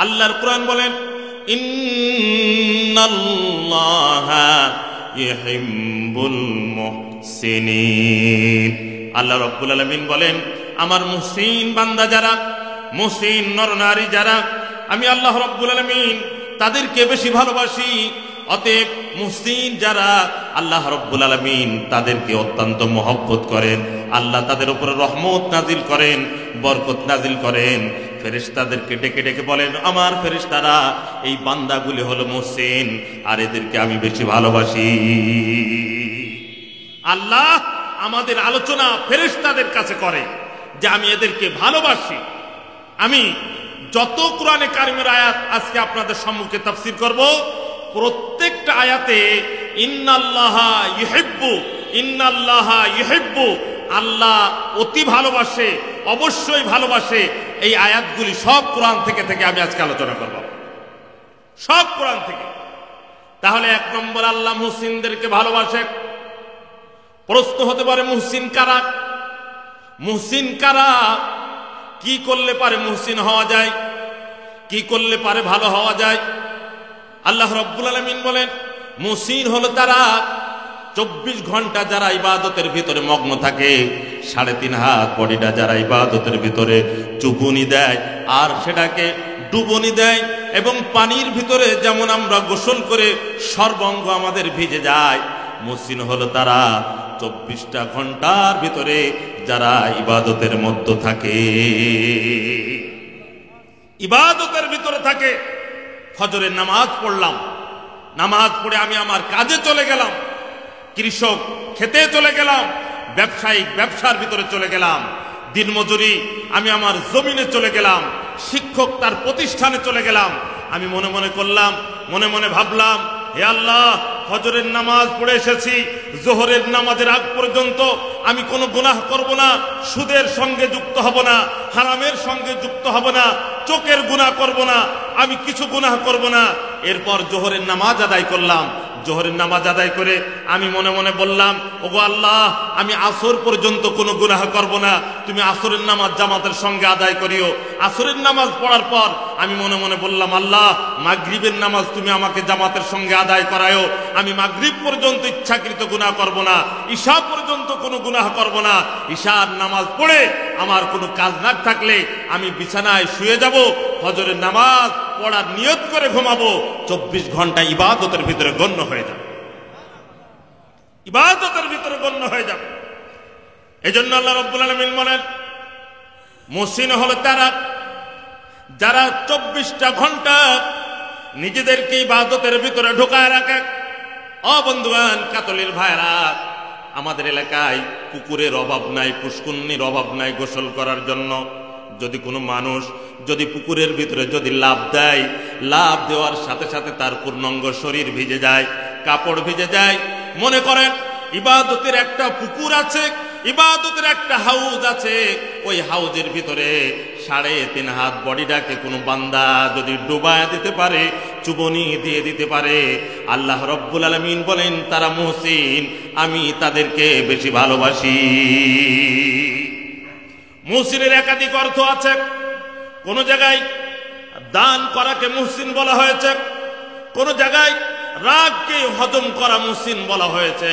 আল্লাহর কোরআন বলেন, ইন্নাল্লাহা ইউহিব্বুল মুহসিনিন। আল্লাহ রাব্বুল আলামিন বলেন, আমার মুহসিন বান্দা যারা, মুহসিন নরনারী যারা, আমি আল্লাহ রাব্বুল আলামিন তাদেরকে বেশি ভালোবাসি। অতএব মুহসিন যারা, আল্লাহ রাব্বুল আলামিন তাদেরকে অত্যন্ত মহব্বত করেন। আল্লাহ তাদের উপরে রহমত নাজিল করেন, বরকত নাজিল করেন। ফেরেশতাদেরকে ডেকে ডেকে বলেন, আমার ফেরেশতারা, এই বান্দাগুলি হলো মুহসিন, আর এদেরকে আমি বেশি ভালোবাসি। আল্লাহ আমাদের আলোচনা ফেরেশতাদের কাছে করে যে আমি এদেরকে ভালোবাসি। আমি যত কোরআনে কারিমের আয়াত আজকে আপনাদের সম্মুখে তাফসীর করব, প্রত্যেকটা আয়াতে ইন্নাল্লাহা ইউহিব্বু, ইন্নাল্লাহা ইউহিব্বু, আল্লাহ অতি ভালোবাসে, অবশ্যই ভালোবাসে, এই আয়াতগুলি সব কোরআন থেকে আমি আজকে আলোচনা করব, সব কোরআন থেকে। তাহলে এক নম্বর, আল্লাহ মুহসিনদেরকে ভালোবাসে। প্রশ্ন হতে পারে, মুহসিন কারা? মুহসিন কারা? কি করলে পারে মুহসিন হওয়া যায়? কি করলে পারে ভালো হওয়া যায়? আল্লাহ রাব্বুল আলামিন বলেন, মুহসিন হলো তারা 24 ঘন্টা যারা ইবাদতের ভিতরে মগ্ন থাকে, 3.5 হাত বডিটা যারা ইবাদতের ভিতরে চুবুনি দেয় আর সেটাকে ডুবনি দেয়, এবং পানির ভিতরে যেমন আমরা গোসল করে সর্বাঙ্গ আমাদের ভিজে যায়, মুহসিন হলো তারা 24টা ঘন্টার ভিতরে যারা ইবাদতের মধ্যে থাকে, ইবাদতের ভিতরে থাকে। ফজরের নামাজ পড়লাম, নামাজ পড়ে আমি আমার কাজে চলে গেলাম, কৃষক খেতে চলে গেলাম, ব্যবসায়িক ব্যবসার ভিতরে চলে গেলাম, দিনমজুরি আমি আমার জমিনে চলে গেলাম, শিক্ষক তার প্রতিষ্ঠানে চলে গেলাম। আমি মনে মনে করলাম, মনে মনে ভাবলাম, হে আল্লাহ, ফজরের নামাজ পড়ে এসেছি, জোহরের নামাজের আগ পর্যন্ত আমি কোনো গুনাহ করব না, সুদের সঙ্গে যুক্ত হব না, হারামের সঙ্গে যুক্ত হব না, চোখের গুনাহ করব না, আমি কিছু গুনাহ করব না। এরপর জোহরের নামাজ আদায় করলাম। জোহরের নামাজ আদায় করে আমি মনে মনে বললাম, ওগো আল্লাহ, আমি আসর পর্যন্ত কোনো গুনাহ করব না, তুমি আসরের নামাজ জামাতের সঙ্গে আদায় করিও। আসরের নামাজ পড়ার পর আমি মনে মনে বললাম, আল্লাহ, মাগরিবের নামাজ তুমি আমাকে জামাতের সঙ্গে আদায় করায়ও, আমি মাগরিব পর্যন্ত ইচ্ছাকৃত গুনাহ করব না, ঈশা পর্যন্ত কোনো গুনাহ করব না। ঈশার নামাজ পড়ে আমার কোনো কাজ না থাকলে আমি বিছানায় শুয়ে যাব, ফজরের নামাজ পড়ার নিয়ত করে ঘুমাবো, 24 ঘন্টা ইবাদতের ভিতরে গণ্য হয়ে যাবে, ইবাদতের ভিতরে গণ্য হয়ে যাবে। এই জন্য আল্লাহ রাব্বুল আলামিন বলেন, মুহসিন হলো তারা যারা 24টা ঘন্টা নিজেদেরকে ইবাদতের ভিতরে ঢোকায় রাখে। ও বন্ধুগণ, কাতলির ভাইরা, আমাদের এলাকায় পুকুরের অভাব নাই, পুষ্কুন্নির অভাব নাই গোসল করার জন্য। যদি কোনো মানুষ যদি পুকুরের ভিতরে যদি লাফ দেয়, লাফ দেওয়ার সাথে সাথে তার পূর্ণাঙ্গ শরীর ভিজে যায়, কাপড় ভিজে যায়। মনে করেন ইবাদতের একটা পুকুর আছে, ইবাদতের একটা হাউজ আছে, ওই হাউজের ভিতরে 3.5 হাত বডিটাকে কোনো বান্দা যদি ডুবায় দিতে পারে, চুবনি দিয়ে দিতে পারে, আল্লাহ রাব্বুল আলামিন বলেন তারা মুহসিন, আমি তাদেরকে বেশি ভালোবাসি। মুহসিনের একাধিক অর্থ আছে। কোন জায়গায় দান করাকে মুহসিন বলা হয়েছে, কোন জায়গায় রাগকে হজম করা মুহসিন বলা হয়েছে,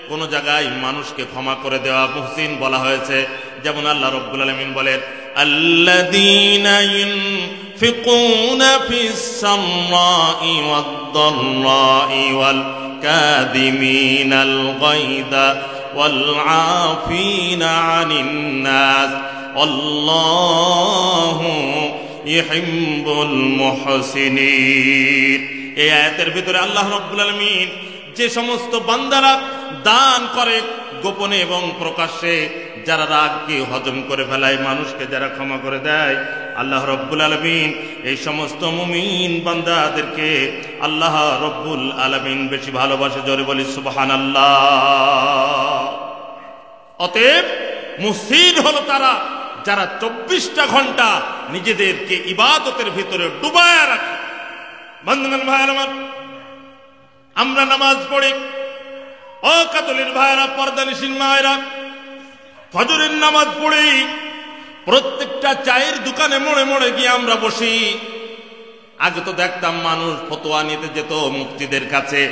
কোন জায়গায় মানুষকে ক্ষমা করে দেওয়া মুহসিন বলা হয়েছে। যেমন আল্লাহ রাব্বুল আলামিন বলেন, আল্লাযীনা ইউনফিকুনা ফিস সাররাই ওয়াদ দাররাই ওয়াল কাযিমিনাল গায়যা ওয়াল আফিনা আনিন নাস আল্লাহু ইউহিব্বুল মুহসিনিন। এই আয়াতের ভিতরে আল্লাহ রাব্বুল আলামিন যে সমস্ত বান্দারা দান করে গোপনে এবং প্রকাশ্যে, যারা রাগকে হজম করে ফেলায়, মানুষকে যারা ক্ষমা করে দেয়, আল্লাহ রাব্বুল আলামিন এই সমস্ত মুমিন বান্দাদেরকে আল্লাহ রাব্বুল আলামিন বেশি ভালোবাসে। জোরে বলি সুবহানাল্লাহ। অতএব মুহসিন হলো তারা যারা 24টা ঘন্টা নিজেদেরকে ইবাদতের ভিতরে ডুবায়া রাখে। বন্ধুগণ, ভাইরা আমার, আমরা নামাজ পড়ি, ও কাতলির ভাইরা, পর্দানিশীন মায়েরা, ফজরের নামাজ পড়ি, প্রত্যেকটা চায়ের দোকানে মোড়ে মোড়ে গিয়ে আমরা বসি, আগে তো দেখতাম মানুষ ফতোয়া নিতে যেত মুফতিদের কাছে,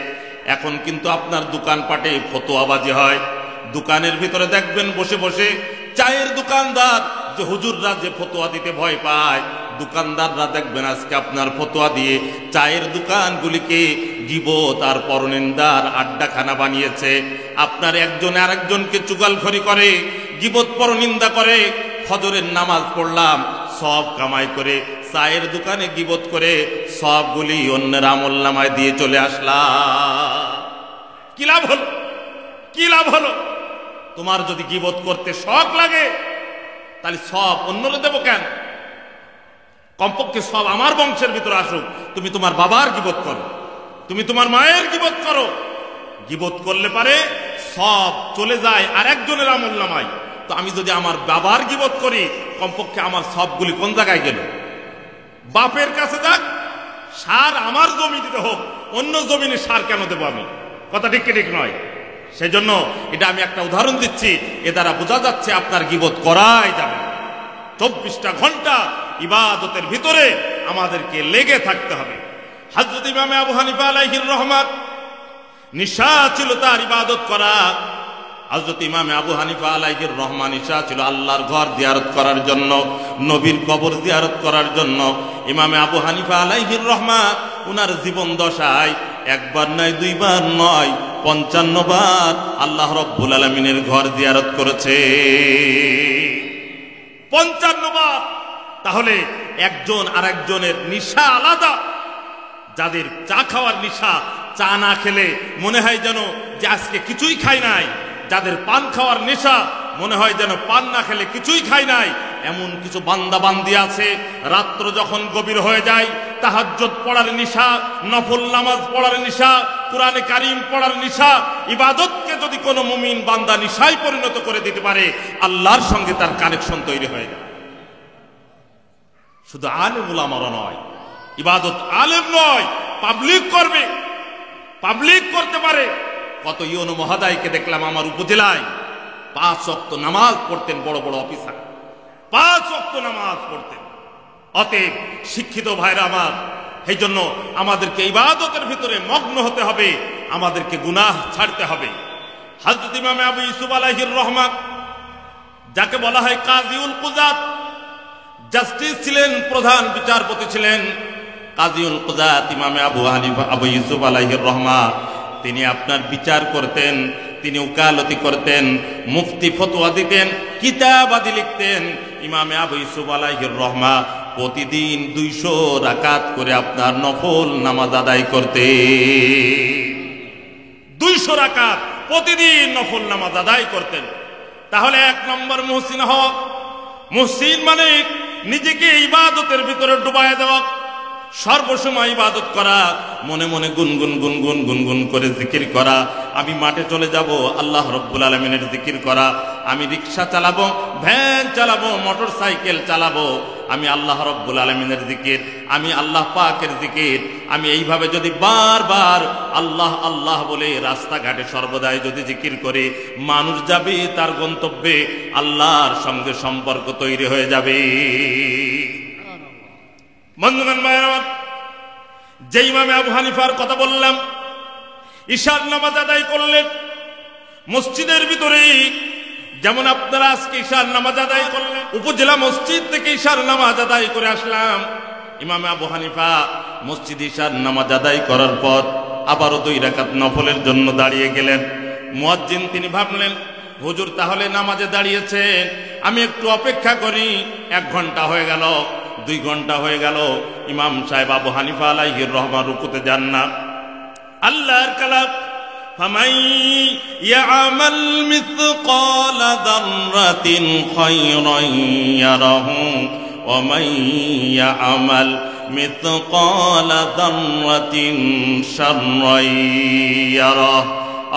এখন কিন্তু আপনার দোকানপাটে ফতোয়াবাজি হয়। দোকানের ভিতরে দেখবেন বসে বসে চায়ের দোকানদার, যে হুজুররা যে ফতোয়া দিতে ভয় পায়, দোকানদাররা দেখবেন আজকে আপনার ফতোয়া দিয়ে চায়ের দোকানগুলিকে গীবত আর পরনিন্দার আড্ডাখানা বানিয়েছে। আপনার একজনে আরেকজনকে চুগলখড়ি করে, গীবত পরনিন্দা করে। ফজরের নামাজ পড়লাম, সব কামাই করে চায়ের দোকানে গীবত করে সবগুলি অন্যের আমলনামায় দিয়ে চলে আসলাম। কি লাভ হলো? কি লাভ হলো? তোমার যদি গীবত করতে শখ লাগে তাহলে সব অন্যরা দেবো কেন? কমপক্ষে সব আমার বংশের ভিতরে আসুক। তুমি তোমার বাবার গীবত করো, তুমি তোমার মায়ের গীবত করো। গীবত করলে পারে সব চলে যায় আর একজনের আমলনামায়। তো আমি যদি আমার বাবার গীবত করি, কমপক্ষে আমার সবগুলি কোন জায়গায় গেল? বাপের কাছে যাক, সার আমার জমি দিতে হোক, অন্য জমিনে সার কেন দেবো আমি? কথা ঠিক কি ঠিক নয়? সেজন্য এটা আমি একটা উদাহরণ দিচ্ছি, এ দ্বারা বোঝা যাচ্ছে আপনার গীবত করাই যাবে। 24টা ঘন্টা ইবাদতের ভিতরে আমাদেরকে লেগে থাকতে হবে। হযরত ইমাম আবু হানিফা আলাইহির রহমাত নিশা ছিল তার ইবাদত করা। হযরত ইমাম আবু হানিফা আলাইহির রহমান নিশা ছিল আল্লাহর ঘর জিয়ারত করার জন্য, নবীর কবর জিয়ারত করার জন্য। ইমাম আবু হানিফা আলাইহির রহমান উনার জীবন দশায় একবার নয়, দুইবার নয়, 55 বার আল্লাহ রাব্বুল আলামিনের ঘর জিয়ারত করেছে। 55 বার। তাহলে একজন আরেকজনের নিশা আলাদা। যাদের চা খাওয়ার নিশা, চা না খেলে মনে হয় যেন যে আজকে কিছুই খাই নাই। যাদের পান খাওয়ার নেশা, মনে হয় যেন পান না খেলে কিছুই খাই নাই। এমন কিছু বান্দা বান্দি আছে, রাত্র যখন গভীর হয়ে যায়, তাহাজ্জুদ পড়ার নিশা, নফল নামাজ পড়ার নিশা, কুরআনে কারীম পড়ার নিশা। ইবাদতকে যদি কোনো মুমিন বান্দা নিশায় পরিণত করে দিতে পারে, আল্লাহর সঙ্গে তার কানেকশন তৈরি হয়ে যায়। শুধু আলেম উলামারা নয়, ইবাদত আলেম নয়, পাবলিক করবে, পাবলিক করতে পারে। কত ইউনো মহোদয়কে দেখলাম আমার উপজেলায় 5 ওয়াক্ত নামাজ পড়তেন, বড় বড় অফিসার 5 ওয়াক্ত নামাজ পড়তেন। অতএব শিক্ষিত ভাইরা আমার, এই জন্য আমাদেরকে ইবাদতের ভিতরে মগ্ন হতে হবে, আমাদেরকে গুনাহ ছাড়তে হবে। হযরত ইমাম আবু ইউসুফ আলাইহির রহমান, যাকে বলা হয় কাজীউল কুযাত, জাস্টিস ছিলেন, প্রধান বিচারপতি ছিলেন। কাজীউল কুযাত ইমাম আবু ইউসুফ আলাইহির রহমান, তিনি আপনার বিচার করতেন, তিনি উকালতি করতেন, মুফতি ফতোয়া দিতেন, কিতাবাদি লিখতেন। ইমামে আবু ইউসুফ আলাইহির রহমান প্রতিদিন 200 রাকাত করে আপনার নফল নামাজ আদায় করতেন। 200 রাকাত প্রতিদিন নফল নামাজ আদায় করতেন। তাহলে 1 নম্বর মুহসিন হওয়া। মুহসিন মানে নিজেকে ইবাদতের ভিতরে ডুবায় দেওয়া, সর্বসময় ইবাদত করা, মনে মনে গুনগুন গুনগুন গুনগুন করে জিকির করা। আমি মাঠে চলে যাব, আল্লাহ রাব্বুল আলামিনের জিকির করা। আমি রিকশা চালাবো, ভ্যান চালাবো, মোটর সাইকেল চালাবো, আমি আল্লাহ রাব্বুল আলামিনের জিকির, আমি আল্লাহ পাকের জিকির। আমি এইভাবে যদি বারবার আল্লাহ আল্লাহ বলে রাস্তাঘাটে সর্বদাই যদি জিকির করে, মানুষ যাবে তার গন্তব্যে, আল্লাহর সঙ্গে সম্পর্ক তৈরি হয়ে যাবে। বন্ধুগণ ভাইরা আমার, যে ইমামে আবু হানিফার কথা বললাম, ঈশার নামাজ আদায় করলেন মসজিদের ভিতরে। যেমন আপনারা আজকে ঈশার নামাজ আদায় করলেন, উপজেলা মসজিদ থেকে ঈশার নামাজ আদায় করে আসলাম। ইমামে আবু হানিফা মসজিদ ঈশার নামাজ আদায় করার পর আবারও 2 রাকাত নফলের জন্য দাঁড়িয়ে গেলেন। মুয়াজ্জিন তিনি ভাবলেন, হুজুর তাহলে নামাজে দাঁড়িয়েছেন, আমি একটু অপেক্ষা করি। 1 ঘন্টা হয়ে গেল, 2 ঘন্টা হয়ে গেল, ইমাম সাহেব আবু হানিফা আলাইহির রহমান রুকুতে যান না। আল্লাহর কালাম, ফামান ইয়ামাল মিসকালা যাররাতিন খায়রান ইয়ারাহু ওয়া মান ইয়ামাল মিসকালা যাররাতিন শাররান ইয়ারাহু।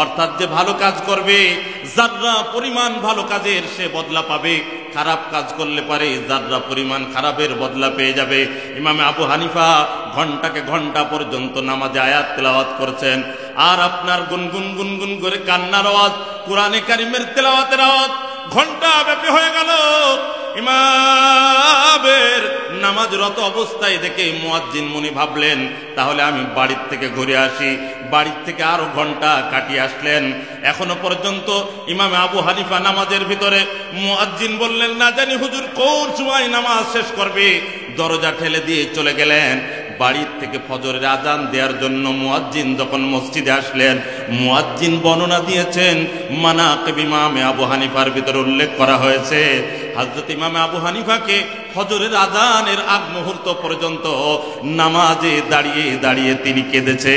অর্থাৎ যে ভালো কাজ করবে, যাররা পরিমাণ ভালো কাজের সে বদলা পাবে, খারাপ কাজ করলে পারে যাররা পরিমাণ খারাপের বদলা পেয়ে যাবে। ইমামে আবু হানিফা ঘন্টাকে ঘন্টা পর্যন্ত নামাজে আয়াত তেলাওয়াত করছেন, আর আপনার গুনগুন গুনগুন করে কান্নার আওয়াজ, কুরআনে কারীমের তেলাওয়াতের আওয়াজ ঘন্টা ব্যাপী হয়ে গেল। ইমামের নামাজরত অবস্থায় দেখে মুয়াজ্জিন মুনি ভাবলেন তাহলে আমি বাড়ির থেকে ঘুরে আসি। বাড়ির থেকে আরো ঘন্টা কাটিয়ে আসলেন, এখনো পর্যন্ত ইমাম আবু হানিফা নামাজের ভিতরে। মুয়াজ্জিন বললেন না জানি হুজুর কোন সময় নামাজ শেষ করবে। দরজা ঠেলে দিয়ে চলে গেলেন। বাড়ির থেকে ফজরের আজান দেওয়ার জন্য মুয়াজ্জিন যখন মসজিদে আসলেন, মুয়াজ্জিন বর্ণনা দিয়েছেন মানাকিব ইমামে আবু হানিফার ভিতরে উল্লেখ করা হয়েছে হযরত ইমামে আবু হানিফাকে ফজরের আজানের আগ মুহূর্ত পর্যন্ত নামাজে দাঁড়িয়ে দাঁড়িয়ে তিনি কেঁদেছে।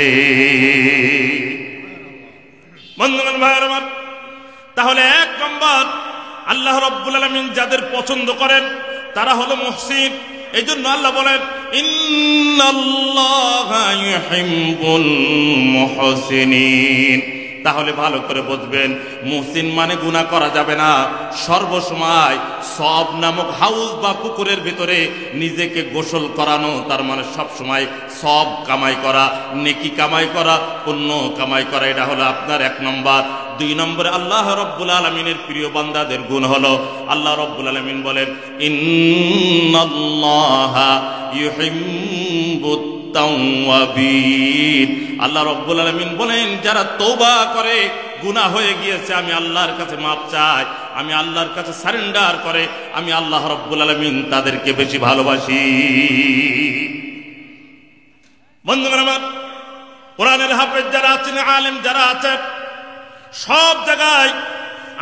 বন্ধুগণ ভাইয়ের আমার, তাহলে এক নম্বর আল্লাহ রাব্বুল আলামিন যাদের পছন্দ করেন তারা হলো মুহসিন। এই জন্য আল্লাহ বলেন ইন্নাল্লাহা ইউহিব্বুল মুহসিনিন। তাহলে ভালো করে বুঝবেন, মুহসিন মানে গুনাহ করা যাবে না। সর্বসময় সব নামক হাউস বা পুকুরের ভিতরে নিজেকে গোসল করানো, তার মানে সব সময় সব কামাই করা, নেকি কামাই করা, পুণ্য কামাই করা, এটা হলো আপনার এক নম্বর। দুই নম্বরে আল্লাহ রাব্বুল আলামিনের প্রিয় বান্দাদের গুণ হলো আল্লাহ রাব্বুল আলামিন বলেন ইন্নাল্লাহা ইউহিব্বুত তাওয়াবিন। আল্লাহ রাব্বুল আলামিন বলেন যারা তওবা করে, গুনাহ হয়ে গিয়েছে, আমি আল্লাহর কাছে মাপ চাই, আমি আল্লাহর কাছে সারেন্ডার করে, আমি আল্লাহ রাব্বুল আলামিন তাদেরকে বেশি ভালোবাসি। বন্ধুগণ আমার, কোরআনের হাফেজ যারা আছেন, আলেম যারা আছেন, সব জায়গায়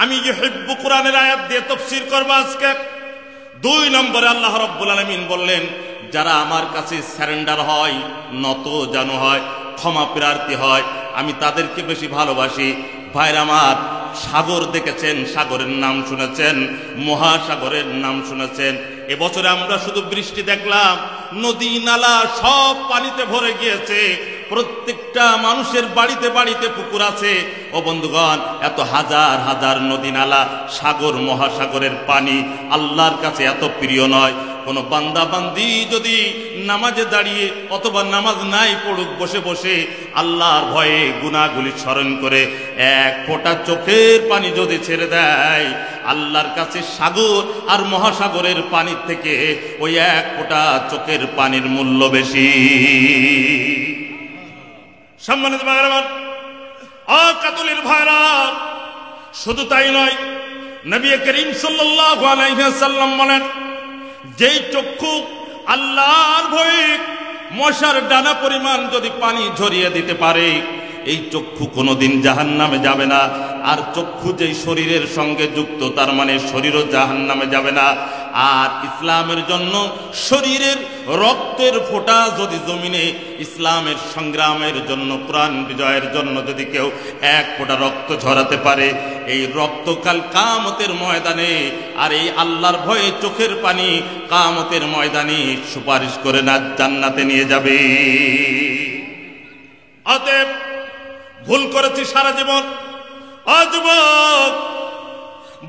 আমি ইউহিব্বু কোরআনের আয়াত দিয়ে তাফসীর করব আজকে। দুই নম্বরে আল্লাহ রাব্বুল আলামিন বললেন যারা আমার কাছে সারেন্ডার হয়, নত জানো হয়, ক্ষমা প্রার্থী হয়, আমি তাদেরকে বেশি ভালোবাসি। ভাইরা আমার, সাগর দেখেছেন, সাগরের নাম শুনেছেন, মহাসাগরের নাম শুনেছেন। এবছরে আমরা শুধু বৃষ্টি দেখলাম, নদী নালা সব পানিতে ভরে গিয়েছে। প্রত্যেকটা মানুষের বাড়িতে বাড়িতে পুকুর আছে। ও বন্ধুগণ, এত হাজার হাজার নদী নালা, সাগর মহাসাগরের পানি আল্লাহর কাছে এত প্রিয় নয়? কোন বান্দা বান্দি যদি নামাজে দাঁড়িয়ে অথবা নামাজ নাই পড়ুক, বসে বসে আল্লাহর ভয়ে গুনাহগুলি স্মরণ করে এক ফোঁটা চোখের পানি যদি ছেড়ে দেয়, আল্লাহর কাছে সাগর আর মহাসাগরের পানির থেকে ওই এক ফোঁটা চোখের পানির মূল্য বেশি। সম্মানিত ভাইরা, কাতলের ভাইরা, শুধু তাই নয়, নবী করিম সাল্লাল্লাহু আলাইহি ওয়াসাল্লাম বলেন যেই চক্ষু আল্লাহর ভয়ে মশার ডানা পরিমাণ যদি পানি ঝরিয়ে দিতে পারে, এই চক্ষু কোনোদিন জাহান্নামে যাবে না। আর চক্ষু যেই শরীরের সঙ্গে যুক্ত, তার মানে শরীরও জাহান্নামে যাবে না। আর ইসলামের জন্য শরীরের রক্তের ফোঁটা যদি জমিনে ইসলামের সংগ্রামের জন্য, কোরআন বিজয়ের জন্য যদি কেউ এক ফোঁটা রক্ত ঝরাতে পারে, এই রক্ত কাল কিয়ামতের ময়দানে আর এই আল্লাহর ভয়ে চোখের পানি কিয়ামতের ময়দানে সুপারিশ করে না জান্নাতে নিয়ে যাবে। অতএব ভুল করেছি সারা জীবন, যুবক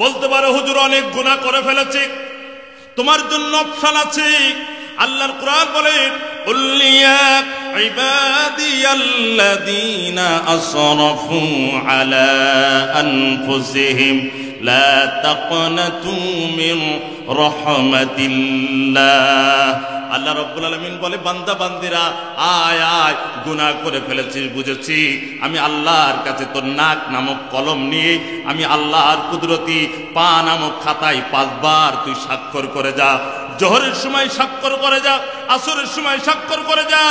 বলতে পারো হুজুর অনেক গুনাহ করে ফেলেছি, তোমার জন্য অপশন আছে। আল্লাহর কোরআন বলেন উল্লিয়া ইবাদিয়াল্লাযীনা আসরাফু আলা আনফুসিহিম লা তাকনাতু মিন রাহমাতিল্লাহ। আল্লাহ রাব্বুল আলামিন বলে বান্দা বান্দিরা, আয় আয়, গুনাহ করে ফেলেছিস বুঝেছি, আমি আল্লাহর কাছে তোর নাক নামক কলম নিয়ে আমি আল্লাহর কুদরতি পা নামক খাতায় 5 বার তুই স্বাক্ষর করে যা। জোহরের সময় স্বাক্ষর করে যা, আসরের সময় স্বাক্ষর করে যা,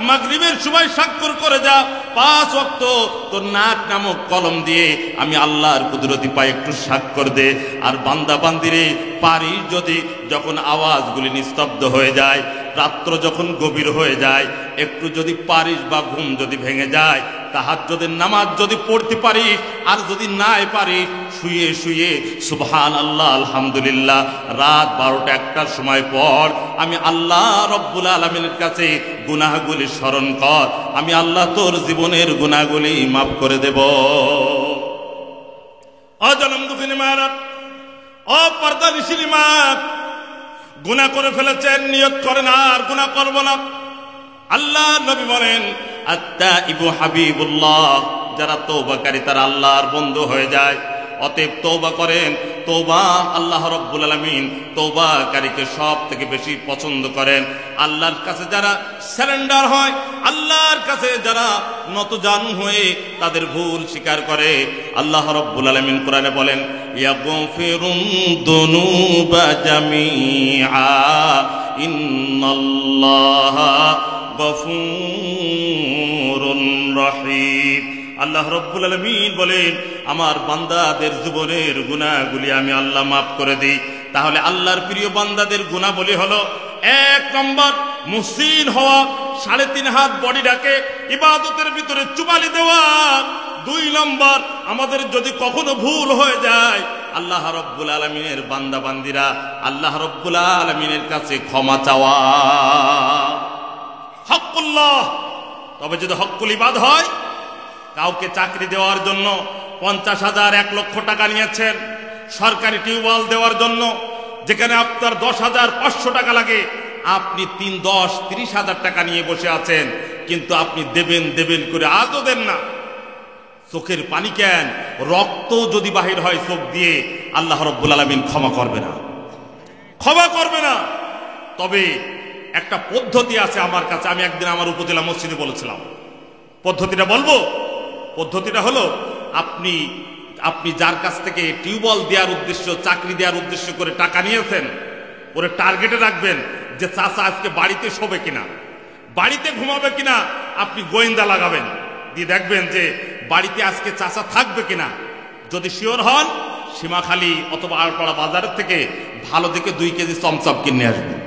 মাগরিবের সময় স্বাক্ষর করে যা। 5 ওয়াক্ত তোর নাক নামক কলম দিয়ে আমি আল্লাহর কুদরতি পায়ে একটু স্বাক্ষর দে। আর বান্দা বান্দিরে, পারি যদি যখন আওয়াজগুলি নিস্তব্ধ হয়ে যায়, রাত্র যখন গভীর হয়ে যায়, একটু যদি পারিস বা ঘুম যদি ভেঙে যায়, তাহাজ্জুদের নামাজ যদি পড়তে পারিস, আর যদি নাই পারিস, শুয়ে শুয়ে সুবহানাল্লাহ আলহামদুলিল্লাহ রাত 12টা-1টার সময় পর আমি আল্লাহ রব্বুল আলামিনের কাছে গুনাহগুলি স্মরণ কর, আমি আল্লাহ তোর জীবনের গুনাহগুলি মাফ করে দেব। অজনম দুঃখিনী মারা, অপর্দানিশীলী মা, গুনাহ করে ফেলেছেন, নিয়ত করেন আর গুনাহ করব না। আল্লাহ নবী বলেন আত্তাইবু হাবিবুল্লাহ, যারা তওবাকারী তারা আল্লাহর বন্ধু হয়ে যায়। অতএব তওবা করেন, তওবা আল্লাহ রাব্বুল আলামিন তওবাকারীকে সব থেকে বেশি পছন্দ করেন। আল্লাহর কাছে যারা সারেন্ডার হয়, আল্লাহর কাছে যারা নতজানু হয়ে তাদের ভুল স্বীকার করে, আল্লাহ রাব্বুল আলামিন কোরআনে বলেন ইয়াগফিরুন যুনুবা জামিআ ইন্নাল্লাহা গফুরুর রহিম। আল্লাহ রাব্বুল আলামিন বলেন আমার বান্দাদের জীবনের গুনাহগুলি আমি আল্লাহ মাফ করে দিই। তাহলে আল্লাহর প্রিয় বান্দাদের গুনাহবলি হলো, 1 নম্বর মুহসিন হওয়া, 3.5 হাত বডিটাকে ইবাদতের ভিতরে চুবালি দেওয়া। 2 নম্বর আমাদের যদি কখনো ভুল হয়ে যায় আল্লাহ রাব্বুল আলামিনের বান্দা বান্দিরা আল্লাহ রাব্বুল আলামিনের কাছে ক্ষমা চাওয়া। হকুল্লাহ। তবে যদি হকুল ইবাদ হয়, কাউকে চাকরি দেওয়ার জন্য 50,000 1 লক্ষ টাকা নিয়েছেন, সরকারি টিউবওয়েল দেওয়ার জন্য যেখানে আপনার 10,500 টাকা লাগে, আপনি 3, 10, 30,000 টাকা নিয়ে বসে আছেন, কিন্তু আপনি দেবেন দেবেন করে আজও দেন না। চোখের পানি কেন, রক্ত যদি বাহির হয় চোখ দিয়ে, আল্লাহ রাব্বুল আলামিন ক্ষমা করবে না, ক্ষমা করবে না। তবে একটা পদ্ধতি আছে আমার কাছে, আমি একদিন আমার উপজেলা মসজিদে বলেছিলাম, পদ্ধতিটা বলবো। পদ্ধতিটা হলো, আপনি যার কাছ থেকে টিউবওয়েল দেওয়ার উদ্দেশ্য, চাকরি দেওয়ার উদ্দেশ্য করে টাকা নিয়েছেন, ওরে টার্গেটে রাখবেন যে চাচা আজকে বাড়িতে শোবে কিনা, বাড়িতে ঘুমাবে কিনা। আপনি গোয়েন্দা লাগাবেন, দিয়ে দেখবেন যে বাড়িতে আজকে চাচা থাকবে কিনা। যদি শিওর হন, সীমাখালী অথবা আড়পাড়া বাজারের থেকে ভালো দেখে 2 কেজি চমচম কিনে আসবেন।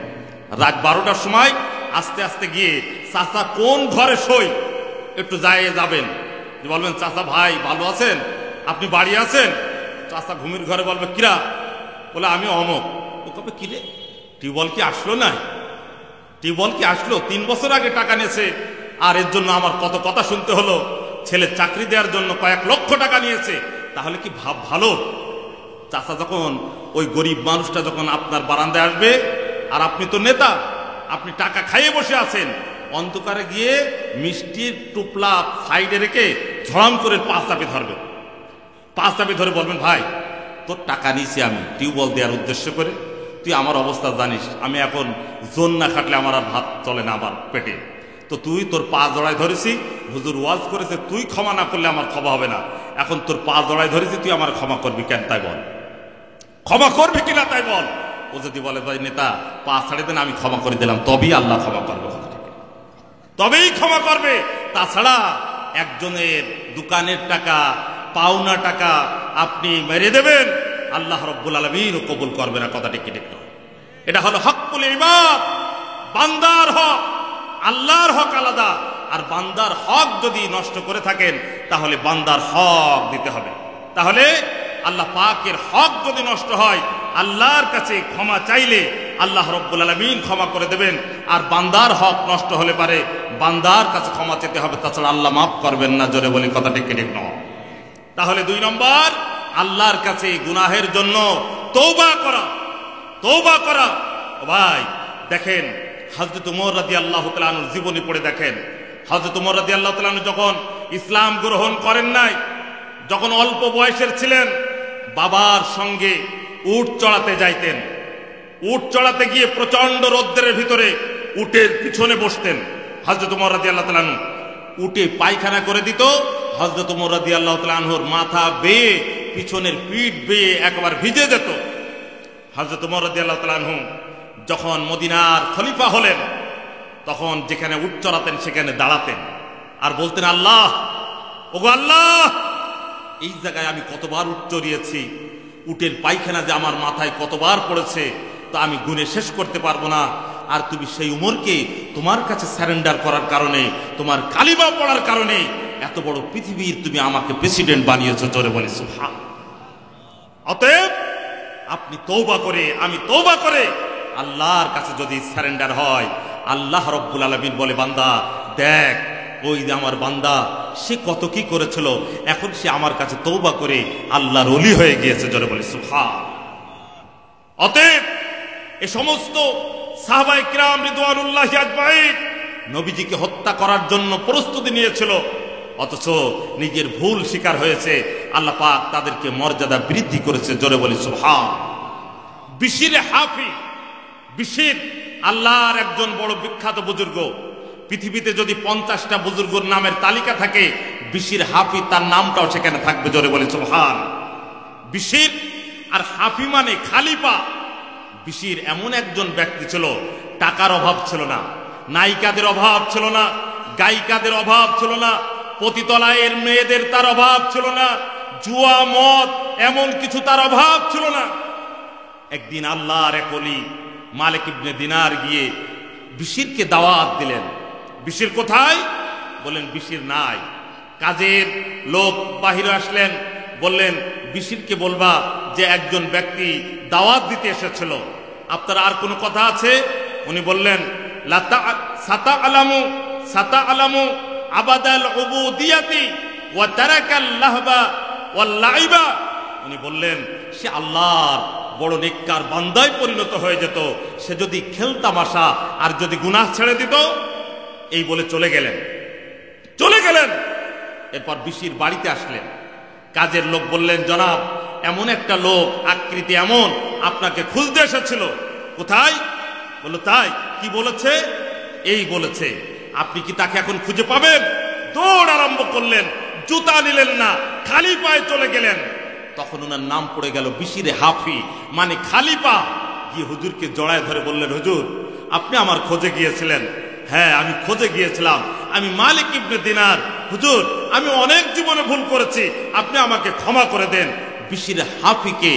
রাত 12টার সময় আস্তে আস্তে গিয়ে চাচা কোন ঘরে শোয় একটু যাবেন, বলবেন চাচা ভাই ভালো আছেন, আপনি বাড়ি আছেন? চাচা ঘুমের ঘরে বলবে কিরা, বলে আমি অমক। ও কবে কিরে, টিউবওয়েল কি আসলো? না, টিউবওয়েল কি আসলো? 3 বছর আগে টাকা নিয়েছে, আর এর জন্য আমার কত কথা শুনতে হলো। ছেলে চাকরি দেওয়ার জন্য কয়েক লক্ষ টাকা নিয়েছে, তাহলে কি ভাব ভালো? চাচা যখন ওই গরিব মানুষটা যখন আপনার বারান্দায় আসবে, আর আপনি তো নেতা, আপনি টাকা খাইয়ে বসে আছেন, অন্ধকারে গিয়ে মিষ্টির টুপলা সাইডে রেখে ঝড়াম করে 5 চাপে ধরবেন। 5 চাপে ধরে বলবেন ভাই তোর টাকা নিয়েছি আমি টিউবওয়েল দেওয়ার উদ্দেশ্য করে, তুই আমার অবস্থা জানিস, আমি এখন জোন না খাটলে আমার আর ভাত চলে না আমার পেটে, তো তুই তোর পা জড়ায় ধরেছি, হুজুর ওয়াজ করেছে তুই ক্ষমা না করলে আমার ক্ষমা হবে না, এখন তোর পা জড়ায় ধরেছি, তুই আমার ক্ষমা করবি কেন তাই বল, ক্ষমা করবি কিনা তাই বল। ও যদি বলে ভাই নেতা পা ছাড়ে দেন, আমি ক্ষমা করে দিলাম, তবেই আল্লাহ ক্ষমা করবে, তবেই ক্ষমা করবে। তাছাড়া একজনের দোকানের টাকা, পাওনা টাকা আপনি মেরে দেবেন, আল্লাহ রাব্বুল আলামিন কবুল করবে না, কথাটি কি ঠিক নয়? এটা হলো হকুল ইবাদ, বান্দার হক। আল্লাহর হক আলাদা, আর বান্দার হক যদি নষ্ট করে থাকেন তাহলে বান্দার হক দিতে হবে। তাহলে আল্লাহ পাকের হক যদি নষ্ট হয়, আল্লাহর কাছে ক্ষমা চাইলে আল্লাহ রাব্বুল আলামিন ক্ষমা করে দেবেন, আর বান্দার হক নষ্ট হলে পারে বান্দার কাছে ক্ষমা চেতে হবে, তাছাড়া আল্লাহ মাফ করবেন না। জোরে বলি কথাটি কি ঠিক নয়? তাহলে 2 নম্বর আল্লাহর কাছে গুনাহের জন্য তওবা করা, তওবা করা। ভাই দেখেন হযরত ওমর রাদিয়াল্লাহু তাআলা আনহুর জীবনী পড়ে দেখেন, হযরত ওমর রাদিয়াল্লাহু তাআলা আনহু যখন ইসলাম গ্রহণ করেন নাই, যখন অল্প বয়সের ছিলেন, বাবার সঙ্গে উট চড়াতে যাইতেন। উট চড়াতে গিয়ে প্রচন্ড রৌদ্রের ভিতরে উটের পিছনে বসতেন হযরত ওমর রাদিয়াল্লাহু তাআলা আনহু। উটে পায়খানা করে দিত, হযরত ওমর রাদিয়াল্লাহু তাআলা আনহুর মাথা বেয়ে, পিছনের পিঠ বেয়ে একবার ভিজে যেত। হযরত ওমর রাদিয়াল্লাহু তাআলা আনহু যখন মদিনার খলিফা হলেন, তখন যেখানে উট চড়াতেন সেখানে দাঁড়াতেন আর বলতেন আল্লাহ, ওগো আল্লাহ, এই জায়গায় আমি কতবার উট চড়িয়েছি, উটের পায়খানা যে আমার মাথায় কতবার পড়েছে তা আমি গুণে শেষ করতে পারবো না। আর তুমি সেই উমরকে তোমার কাছে সারেন্ডার করার কারণে, তোমার কালিমা পড়ার কারণে এত বড় পৃথিবীর তুমি আমাকে প্রেসিডেন্ট বানিয়েছো। জোরে বলি সুবহান। অতএব আপনি তওবা করে, আমি তওবা করে আল্লাহর কাছে যদি সারেন্ডার হয়, আল্লাহ রাব্বুল আলামিন বলে বান্দা দেখ, ওই যে আমার বান্দা সে কত কি করেছিল, এখন সে আমার কাছে তওবা করে আল্লাহর ওলি হয়ে গিয়েছে। জোরে বলি সুবহান। অতএব এই সমস্ত সাহাবায়ে কিরাম রিদওয়ানুল্লাহি আজমাইন নবীজিকে হত্যা করার জন্য প্রস্তুতি নিয়েছিল, অথচ নিজের ভুল স্বীকার হয়েছে, আল্লাহ পাক তাদেরকে মর্যাদা বৃদ্ধি করেছে। জোরে বলি সুবহান। বিশির হাফি, বিশির আল্লাহর একজন বড় বিখ্যাত বুজুর্গ। পৃথিবীতে যদি 50টা বুজুর্গর নামের তালিকা থাকে, বিশির হাফি তার নামটাও সেখানে থাকবে। জোরে বলি সুবহান। বিশির আর হাফি মানে খালিফা। বিশির এমন একজন ব্যক্তি ছিল, টাকার অভাব ছিল না, নায়িকাদের অভাব ছিল না, গায়িকাদের অভাব ছিল না, পতিতলায়ের মেয়েদের তার অভাব ছিল না, জুয়া মদ এমন কিছু তার অভাব ছিল না। একদিন আল্লাহর এক ওলি মালিক ইবনে দিনার গিয়ে বিশিরকে দাওয়াত দিলেন। বিশির কোথায়? বললেন বিশির নাই। কাজের লোক বাহিরে আসলেন, বললেন বিশিরকে বলবা যে একজন ব্যক্তি দাওয়াত দিতে এসেছিল, আপনার আর কোনো কথা আছে? উনি বললেন সাতাআলামু আবাদাল উবুদিয়াতি ওয়া তারাকাল লাহবা ওয়াল লাইবা। উনি বললেন সে আল্লাহর বড় নেককার বান্দায় পরিণত হয়ে যেত, সে যদি খেলতামাশা আর যদি গুনাহ ছেড়ে দিত। এই বলে চলে গেলেন। এরপর বিশির বাড়িতে আসলেন। কাজের লোক বললেন জনাব, এমন একটা লোক আকৃতি এমন আপনাকে খুঁজতে এসেছিল। কোথায়? বলল তাই। কি বলেছে? এই বলেছে। আপনি কি তাকে এখন খুঁজে পাবেন? দৌড় আরম্ভ করলেন, জুতা নিলেন না, খালি পায়ে চলে গেলেন। তখন ওনার নাম পড়ে গেল বিশিরে হাফি, মানে খালিফা। গিয়ে হুজুরকে জড়ায় ধরে বললেন, হুজুর আপনি আমার খোঁজে গিয়েছিলেন। হ্যাঁ আমি খোঁজে গিয়েছিলাম, আমি মালিক ইবনে দিনার। হুজুর আমি অনেক জীবনে ভুল করেছি, আপনি আমাকে ক্ষমা করে দেন। বিশির হাফিকে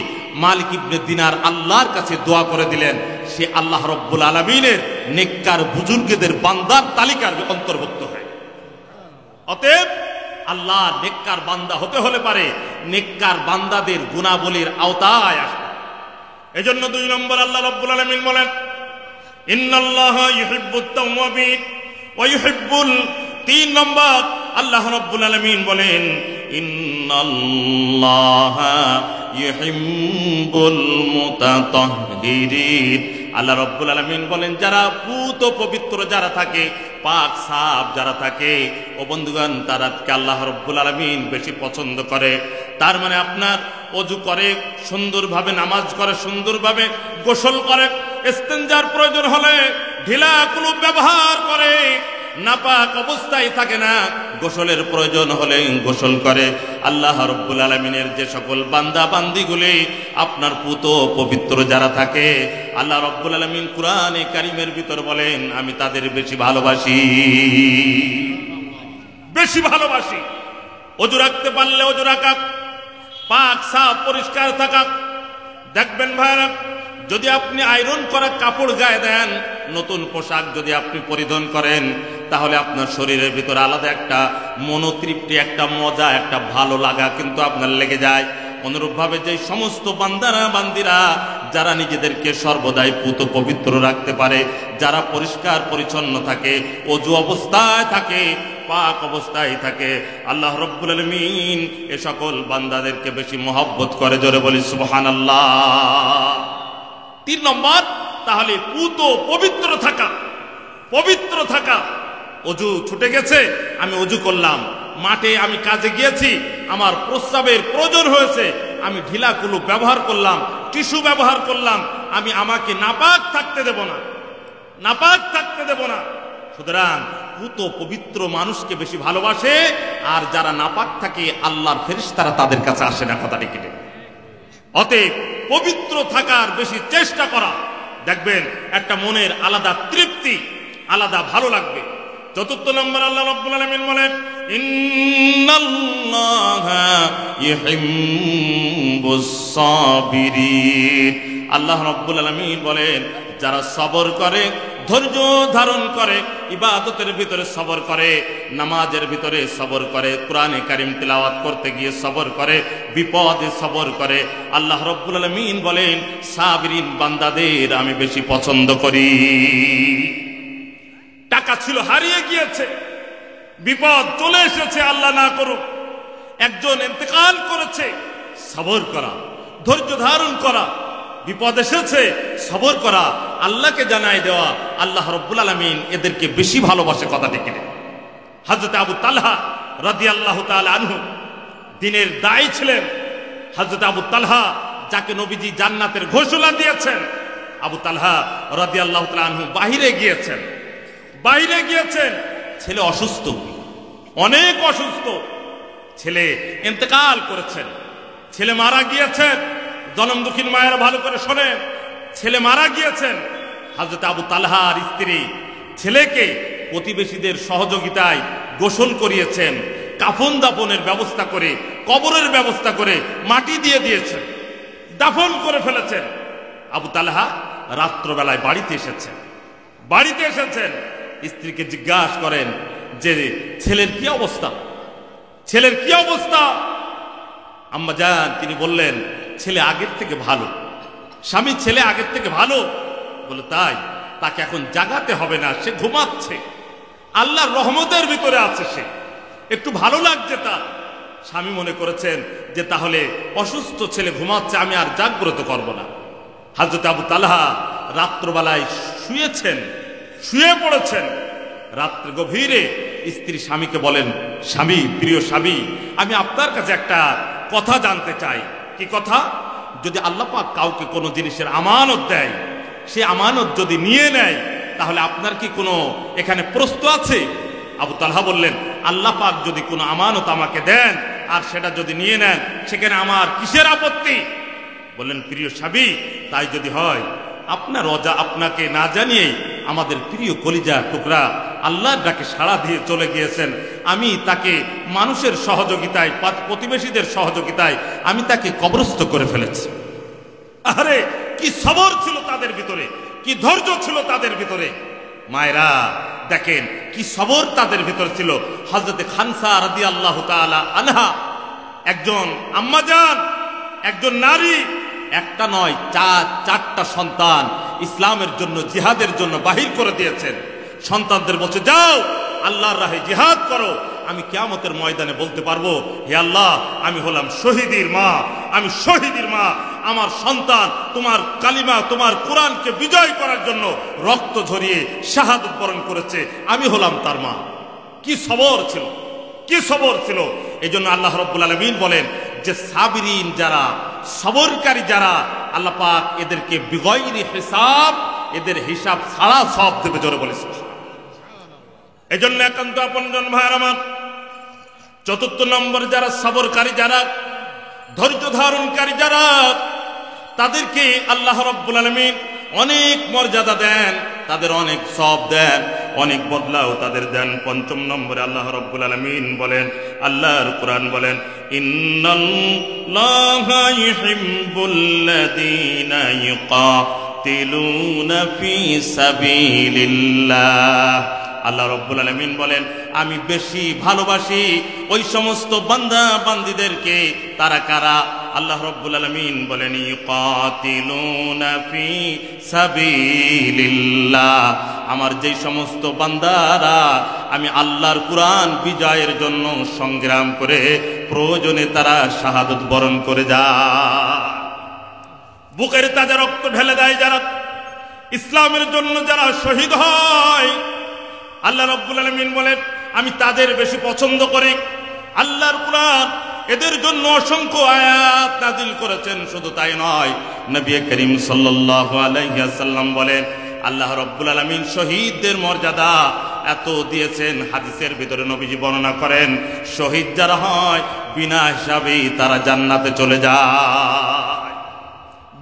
মালিক ইবনে দিনার আল্লাহর কাছে দোয়া করে দিলেন, সে আল্লাহ রব্বুল আলামিনের নেককার বুজুর্গদের বান্দার তালিকার অন্তর্ভুক্ত হয়। অতএব আল্লাহ নেককার বান্দা হতে হলে পারে নেককার বান্দাদের গুনাবলীর আওতায় আসবে। এজন্য 2 নম্বর আল্লাহ রাব্বুল আলামিন বলেন ইন্নাল্লাহা ইউহিব্বুত তাওয়াবিন ওয়া ইউহিব্বুল। 3 নম্বর আল্লাহ রাব্বুল আলামিন বলেন ইন্নাল্লাহা ইউহিব্বুল মুতাতাহহিরিন। আল্লাহ রাব্বুল আলামিন বলেন যারা পুত পবিত্র যারা থাকে, পাক সাফ যারা থাকে, ও বন্ধুগণ তারাকে আল্লাহ রাব্বুল আলামিন বেশি পছন্দ করে। তার মানে আপনার ওযু করে, সুন্দরভাবে নামাজ করে, সুন্দরভাবে গোসল করে, ইস্তেনজার প্রয়োজন হলে ঢিলা কুলুপ ব্যবহার করে, নাপাক অবস্থায় থাকে না, গোসলের প্রয়োজন হলে গোসল করে। আল্লাহ রাব্বুল আলামিনের যে সকল বান্দা বান্দিগুলি আপনার পুত পবিত্র যারা থাকে, আল্লাহ রাব্বুল আলামিন কুরআনে কারীমের ভিতর বলেন আমি তাদের বেশি ভালোবাসি, বেশি ভালোবাসি। ওযু রাখতে পারলে ওযু রাখা, পাক সাফ পরিষ্কার থাকা। দেখবেন ভাইরা, যদি আপনি আয়রন করা কাপড় গায়ে দেন, নতুন পোশাক যদি আপনি পরিধান করেন, তাহলে আপনার শরীরের ভিতরে আলাদা একটা মনোতৃপ্তি, একটা মজা, একটা ভালো লাগা কিন্তু আপনার লেগে যায়। অনুরূপভাবে যে সমস্ত বান্দারা বান্দিরা যারা নিজেদেরকে সর্বদাই পুত পবিত্র রাখতে পারে, যারা পরিষ্কার পরিচ্ছন্ন থাকে, ওযু অবস্থায় থাকে, পাক অবস্থায় থাকে, আল্লাহ রাব্বুল আলামিন এ সকল বান্দাদেরকে বেশি মহব্বত করে। জোরে বলি সুবহানাল্লাহ। 3 নম্বর তাহলে পুত পবিত্র থাকা, পবিত্র থাকা। ওযু ছুটে গেছে, আমি ওযু করলাম। মাঠে আমি কাজে গিয়েছি, আমার প্রস্রাবের প্রয়োজন হয়েছে, আমি ঢিলা কুলুপ ব্যবহার করলাম, টিস্যু ব্যবহার করলাম। আমি আমাকে নাপাক থাকতে দেব না, নাপাক থাকতে দেব না। সুতরাং পুত পবিত্র মানুষকে বেশি ভালোবাসে, আর যারা নাপাক থাকে আল্লাহর ফেরেশতারা তাদের কাছে আসে না। কথাটি কেটে অতএব পবিত্র থাকার বেশি চেষ্টা করা, দেখবেন একটা মনের আলাদা তৃপ্তি, আলাদা ভালো লাগবে। 4 নম্বর আল্লাহ রাব্বুল আলামিন বলেন ইন্নাল্লাহা ইউহিব্বুস সাবিরিন। আল্লাহ রাব্বুল আলামিন বলেন যারা সবর করে, ধৈর্য ধারণ করে, ইবাদতের ভিতরে সবর করে, নামাজের ভিতরে সবর করে, কোরআনে কারীম তিলাওয়াত করতে গিয়ে সবর করে, বিপদে সবর করে, আল্লাহ রাব্বুল আলামিন বলেন সাবিরিন বান্দাদের আমি বেশি পছন্দ করি। টাকা ছিল হারিয়ে গিয়েছে, বিপদ চলে এসেছে, আল্লাহ না করুক, একজন ইন্তেকাল করেছে, সবর করা, ধৈর্য ধারণ করা, বিপদ এসেছে, সবর করা, আল্লাহকে জানাই দেওয়া, আল্লাহ রাব্বুল আলামিন এদেরকে বেশি ভালোবাসে। কথা ঠিক কিনা? হযরত আবু তালহা রাদিয়াল্লাহু তাআলা আনহু দ্বীনের দায়ী ছিলেন। হযরত আবু তালহা যাকে নবীজি জান্নাতের ঘোষণা দিয়েছেন, আবু তালহা রাদিয়াল্লাহু তাআলা আনহু বাইরে গিয়েছেন। ছেলে অসুস্থ, অনেক অসুস্থ, ছেলে ইন্তেকাল করেছেন, ছেলে মারা গিয়েছেন। জনম দুঃখীন মায়েরা ভালো করে শোনেন, ছেলে মারা গিয়েছেন। হযরত আবু তালহার স্ত্রী ছেলেকে প্রতিবেশীদের সহযোগিতায় গোসল করিয়েছেন, কাফন দাফনের ব্যবস্থা করে, কবরের ব্যবস্থা করে মাটি দিয়ে দিয়েছেন, দাফন করে ফেলেছেন। আবু তালহা রাত্রবেলায় বাড়িতে এসেছেন। স্ত্রীকে জিজ্ঞাসা করেন যে ছেলের কি অবস্থা? আম্মা জান তিনি বললেন, ছেলে আগের থেকে ভালো। স্বামী, ছেলে আগের থেকে ভালো? বলে তাই, তাকে এখন জাগাতে হবে না, সে ঘুমাচ্ছে, আল্লাহর রহমতের ভিতরে আছে, সে একটু ভালো লাগছে তার। স্বামী মনে করেছেন যে তাহলে অসুস্থ ছেলে ঘুমাচ্ছে, আমি আর জাগ্রত করব না। হযরত আবু তালহা রাত্রবেলায় শুয়ে পড়েছেন। রাত্রে গভীরে স্ত্রী স্বামীকে বলেন, স্বামী, প্রিয় স্বামী, আমি আপনার কাছে একটা কথা জানতে চাই। কি কথা? যদি আল্লাহ পাক কাউকে কোনো জিনিসের আমানত দেয়, সে আমানত যদি নিয়ে নেয়, তাহলে আপনার কি কোনো এখানে প্রশ্ন আছে? আবু তালহা বললেন, আল্লাহ পাক যদি কোনো আমানত আমাকে দেন আর সেটা যদি নিয়ে নেন, সেখানে আমার কিসের আপত্তি? বললেন, প্রিয় স্বামী, তাই যদি হয়, আপনাকে না জানিয়েই আমাদের প্রিয় কলিজা টুকরা আল্লাহর ডাকে সাড়া দিয়ে চলে গিয়েছেন। আমি তাকে মানুষের সহযোগিতায়, প্রতিবেশীদের সহযোগিতায় আমি তাকে কবরস্থ করে ফেলেছি। আরে কি সবর ছিল তাদের ভিতরে, কি ধৈর্য ছিল তাদের ভিতরে। মায়েরা দেখেন কি সবর তাদের ভিতরে ছিল। হযরত খানসা রাদিয়াল্লাহু তাআলা আনহা একজন আম্মাজান, একজন নারী, একটা নয়, চারটা সন্তান ইসলামের জন্য, জিহাদের জন্য বাহির করে দিয়েছেন। সন্তানদের বলছে, যাও আল্লাহর রাহে জিহাদ করো। আমি কিয়ামতের ময়দানে বলতে পারবো, হে আল্লাহ, আমি হলাম শহীদের মা, আমার সন্তান তোমার কালিমা, তোমার কোরআনকে বিজয় করার জন্য রক্ত ঝরিয়ে শাহাদত বরণ করেছে, আমি হলাম তার মা। কি সবর ছিল। এই জন্য আল্লাহ রাব্বুল আলামিন বলেন যে সাবিরিন যারা, সবরকারী যারা, আল্লাহ পাক এদেরকে বিগয়রি হিসাব, এদের হিসাব ছাড়া সব দেবে। জোরে বলেছে। এই জন্য একান্ত আপনজন ভাইয়ের আমার, চতুর্থ নম্বর যারা সবরকারী, যারা ধৈর্য ধারণকারী, যারা, তাদেরকে আল্লাহ রাব্বুল আলামিন অনেক মর্যাদা দেন, তাদের অনেক সওয়াব দেন, অনেক বদলাও তাদের দেন। পঞ্চম নম্বরে আল্লাহ রাব্বুল আলামিন বলেন, আল্লাহর কোরআন বলেন, ইন্নাল্লাহা ইউহিব্বুল্লাযীনা ইউকাতিলুনা ফী সাবিলিল্লাহ। আল্লাহ রাব্বুল আলামিন বলেন, আমি বেশি ভালোবাসি ওই সমস্ত বান্দা বান্দীদেরকে। তারা কারা? আল্লাহ রাব্বুল আলামিন বলেন, ইউকাতিলুনা ফী সাবিলিল্লাহ। আমার যেই সমস্ত বান্দারা আমি আল্লাহর কুরআন বিজয়ের জন্য সংগ্রাম করে প্রয়োজনে তারা শাহাদত বরণ করে যায়, বুকের তাজা রক্ত ঢেলে দেয়, যারা ইসলামের জন্য যারা শহীদ হয়, আল্লাহ রাব্বুল আলামিন বলেন, আমি তাদের বেশি পছন্দ করি। আল্লাহর কুরআন এদের জন্য অসংখ্য আয়াত নাযিল করেছেন। শুধু তাই নয়, নবী করিম সাল্লাল্লাহু আলাইহি ওয়াসাল্লাম বলেন, আল্লাহ রাব্বুল আলামিন শহীদদের মর্যাদা এত দিয়েছেন, হাদিসের ভিতরে নবীজি বর্ণনা করেন, শহীদ যারা হয় বিনা হিসাবেই তারা জান্নাতে চলে যায়,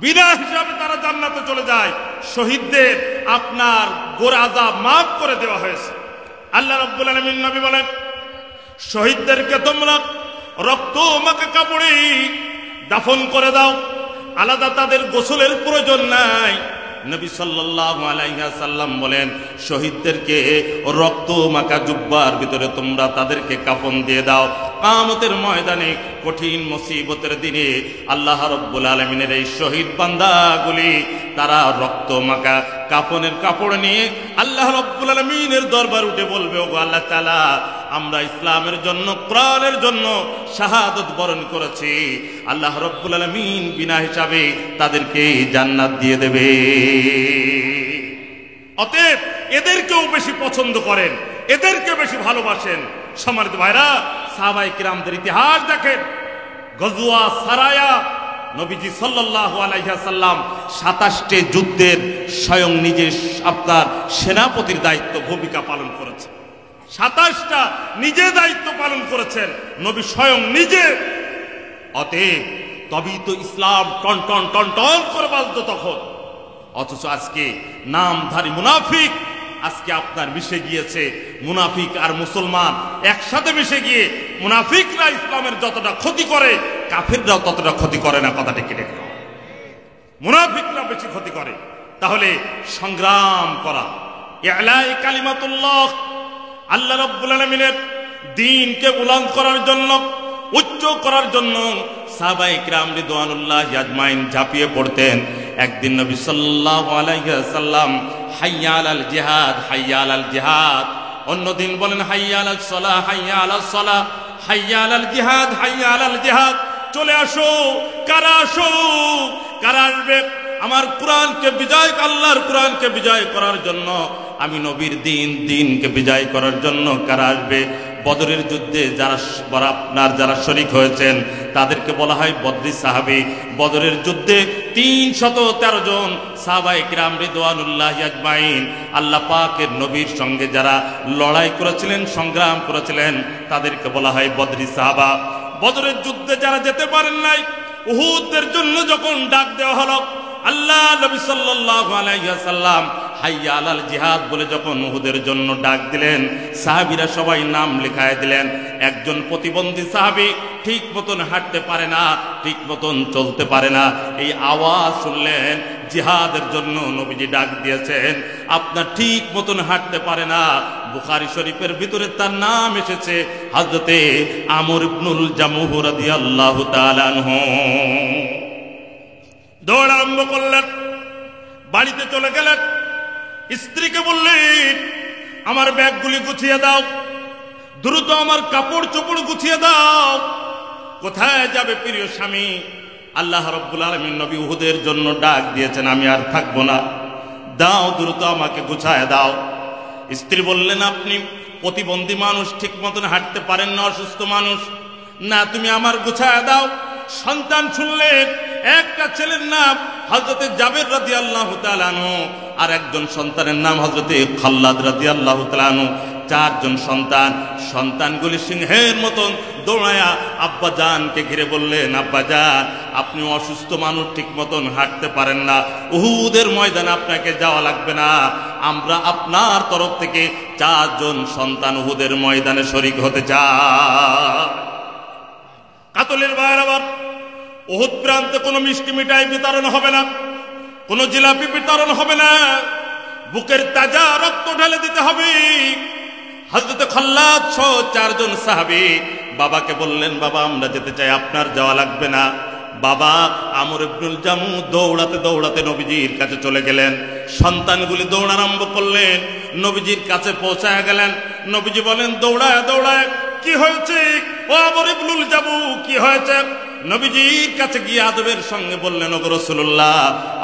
বিনা হিসাবে তারা জান্নাতে চলে যায়। শহীদদের আপনার গোর আযাব মাফ করে দেওয়া হয়েছে। আল্লাহ রাব্বুল আলামিন নবী বলেন, শহীদদেরকে তোমরা রক্ত মাখা কাপড়ে দাফন করে দাও, আলাদা তাদের গোসলের প্রয়োজন নাই। নবী সাল্লাল্লাহু আলাইহি ওয়াসাল্লাম বলেন, শহীদদেরকে রক্ত মাখা জুব্বার ভিতরে তোমরা তাদেরকে কাফন দিয়ে দাও। কিয়ামতের ময়দানে কঠিন মুসিবতের দিনে আল্লাহ রাব্বুল আলামিনের এই শহীদ বান্দাগুলি তারা রক্ত মাখা কাফনের কাপড় নিয়ে আল্লাহ রাব্বুল আলামিনের দরবার উঠে বলবে, ওগো আল্লাহ তাআলা, আমরা ইসলামের জন্য, কোরআনের জন্য শাহাদত বরণ করেছি। আল্লাহ রাব্বুল আলামিন বিনা হিসাবে তাদেরকে জান্নাত দিয়ে দেবে। অতএব এদেরকেও বেশি পছন্দ করেন, এদেরকে বেশি ভালোবাসেন। সম্মানিত ভাইরা, সাহাবায়ে কিরামদের ইতিহাস দেখেন। গজওয়া সারায়া নবীজি সাল্লাল্লাহু আলাইহি ওয়াসাল্লাম 27টি যুদ্ধের স্বয়ং নিজে আপনার সেনাপতির দায়িত্ব ভূমিকা পালন করেছেন। 27টা নিজে দায়িত্ব পালন করেছেন নবী স্বয়ং নিজে। অতএব তবেই তো ইসলাম টন টন টন টন করে বাজতো তখন। অথচ আজকে নামধারী মুনাফিক আজকে আপনার মিশে গিয়েছে। মুনাফিক আর মুসলমান একসাথে মিশে গিয়ে মুনাফিকরা ইসলামের যতটা ক্ষতি করে কাফিররাও ততটা ক্ষতি করে না। কথাটা কি দেখো, মুনাফিকরা বেশি ক্ষতি করে। তাহলে সংগ্রাম করা, ইলাহি কালিমাতুল্লাহ, আল্লাহ রাব্বুল আলামিনের দ্বীনকে বুলন্দ করার জন্য, উচ্চ করার জন্য সাহাবায়ে কিরাম রিদওয়ানুল্লাহি আজমাইন ঝাঁপিয়ে পড়তেন। একদিন নবী সাল্লাল্লাহু আলাইহি ওয়াসাল্লাম হাইয়া আলাল জিহাদ, হাইয়া আলাল জিহাদ, অন্যদিন বলেন হাইয়া আলাস সালাহ, হাইয়া আলাস সালাহ, হাইয়া আলাল জিহাদ, হাইয়া আলাল জিহাদ। চলে আসো, কারা আসো, কারা আসবে আমার কোরআনকে বিজয়, আল্লাহর কোরআনকে বিজয় করার জন্য, আমি নবীর দিনকে বিজয় করার জন্য কারা আসবে? বদরের যুদ্ধে যারা শরীক হয়েছেন তাদেরকে বলা হয় বদরি সাহাবী। বদরের যুদ্ধে 313 জন সাহাবায়ে কিরাম রিদওয়ানুল্লাহি আজমাইন আল্লাহ পাকের নবীর সঙ্গে যারা লড়াই করেছিলেন, সংগ্রাম করেছিলেন, তাদেরকে বলা হয় বদরি সাহাবা। বদরের যুদ্ধে যারা যেতে পারেন নাই, উহুদের জন্য যখন ডাক দেওয়া হলো, আল্লাহ নবী সাল্লাল্লাহু আলাইহি ওয়াসাল্লাম হাইয়া আলাল জিহাদ বলে যখন উহুদের জন্য ডাক দিলেন, সাহাবীরা সবাই নাম লেখায় দিলেন। একজন প্রতিবন্ধী সাহাবী ঠিক মতন হাঁটতে পারে না, ঠিক মতন চলতে পারে না। এই আওয়াজ শুনলেন জিহাদের জন্য নবীজি ডাক দিয়েছেন, আপনার ঠিক মতন হাঁটতে পারে না। বুখারী শরীফের ভিতরে তার নাম এসেছে হযরতে আমর ইবনুল জামুহ রাদিয়াল্লাহু তাআলা আনহু। দৌড় আরম্ভ করলেন, বাড়িতে চলে গেলেন, স্ত্রীকে বললেন আমার ব্যাগগুলি গুছিয়ে দাও, দ্রুত আমার কাপড় চোপড় গুছিয়ে দাও। কোথায় যাবে প্রিয় স্বামী? আল্লাহ রাব্বুল আলামিন নবী উহুদের জন্য ডাক দিয়েছেন, আমি আর থাকবো না, দাও দ্রুত আমাকে গুছায় দাও। স্ত্রী বললেন আপনি প্রতিবন্ধী মানুষ, ঠিক মতন হাঁটতে পারেন না, অসুস্থ মানুষ, না তুমি আমার গুছায় দাও। সন্তান শুনলেন, একটা ছেলের নাম হযরতে জাবের রাদিয়াল্লাহু তাআলা আনহু, আর একজন সন্তানের নাম হযরতে খাল্লাদ রাদিয়াল্লাহু তাআলা আনহু। 4 জন সন্তান। সন্তানগুলি সিংহের মতন দৌড়ায়া আব্বাজানকে ঘিরে বললেন, আব্বাজান আপনি অসুস্থ মানুষ, ঠিক মতন হাঁটতে পারেন না, উহুদের ময়দানে আপনাকে যাওয়া লাগবে না, আমরা আপনার তরফ থেকে 4 জন সন্তান উহুদের ময়দানে শরীক হতে চাই। কাতলের বাইরে আবার উহুদ প্রান্তে কোনো মিষ্টি মিঠাই বিতরণ হবে না, কোনো জিলাপি বিতরণ হবে না, বুকের তাজা রক্ত ঢেলে দিতে হবে। হযরত খাল্লাদ সহ 4 জন সাহাবী বাবাকে বললেন, বাবা আমরা যেতে চাই, আপনার যাওয়া লাগবে না। বাবা আমর ইবনুল জামু দৌড়াতে দৌড়াতে নবীজির কাছে চলে গেলেন। সন্তানগুলি দৌড় আরম্ভ করলেন, নবীজির কাছে পৌঁছায় গেলেন। নবীজি বলেন, দৌড়ায় দৌড়ায় কি হয়েছে ও আমর ইবনুল জামু, কি হয়েছে? নবীজির কাছে গিয়ে আদবের সঙ্গে বললেন, ওগো রাসূলুল্লাহ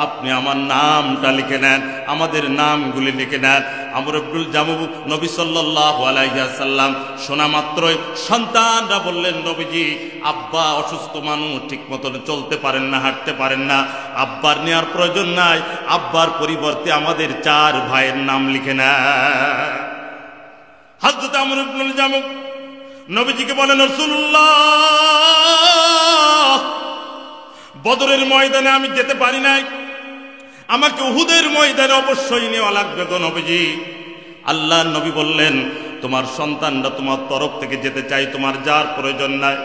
আপনি আমার নামটা লিখে নেন, আমাদের নামগুলি লিখে নেন। আমর ইবনুল জামু নবী সাল্লাল্লাহু আলাইহি ওয়াসাল্লাম শোনা মাত্রই সন্তানরা বললেন, নবীজি আব্বা অসুস্থ মানুষ, ঠিক মতন চলতে পারেন না, হাঁটতে পারেন না, আব্বার নেওয়ার প্রয়োজন নাই, আব্বার পরিবর্তে আমাদের 4 ভাইয়ের নাম লিখে নেন। হযরত আমর ইবনুল জামু নবীজিকে বলেন, রাসূলুল্লাহ বদরের ময়দানে আমি যেতে পারি নাই, আমাকে উহুদের ময়দানে অবশ্যই নেওয়া লাগবে গো নবীজি। আল্লাহর নবী বললেন, তোমার সন্তানরা তোমার তরফ থেকে যেতে চাই, তোমার যার প্রয়োজন নাই।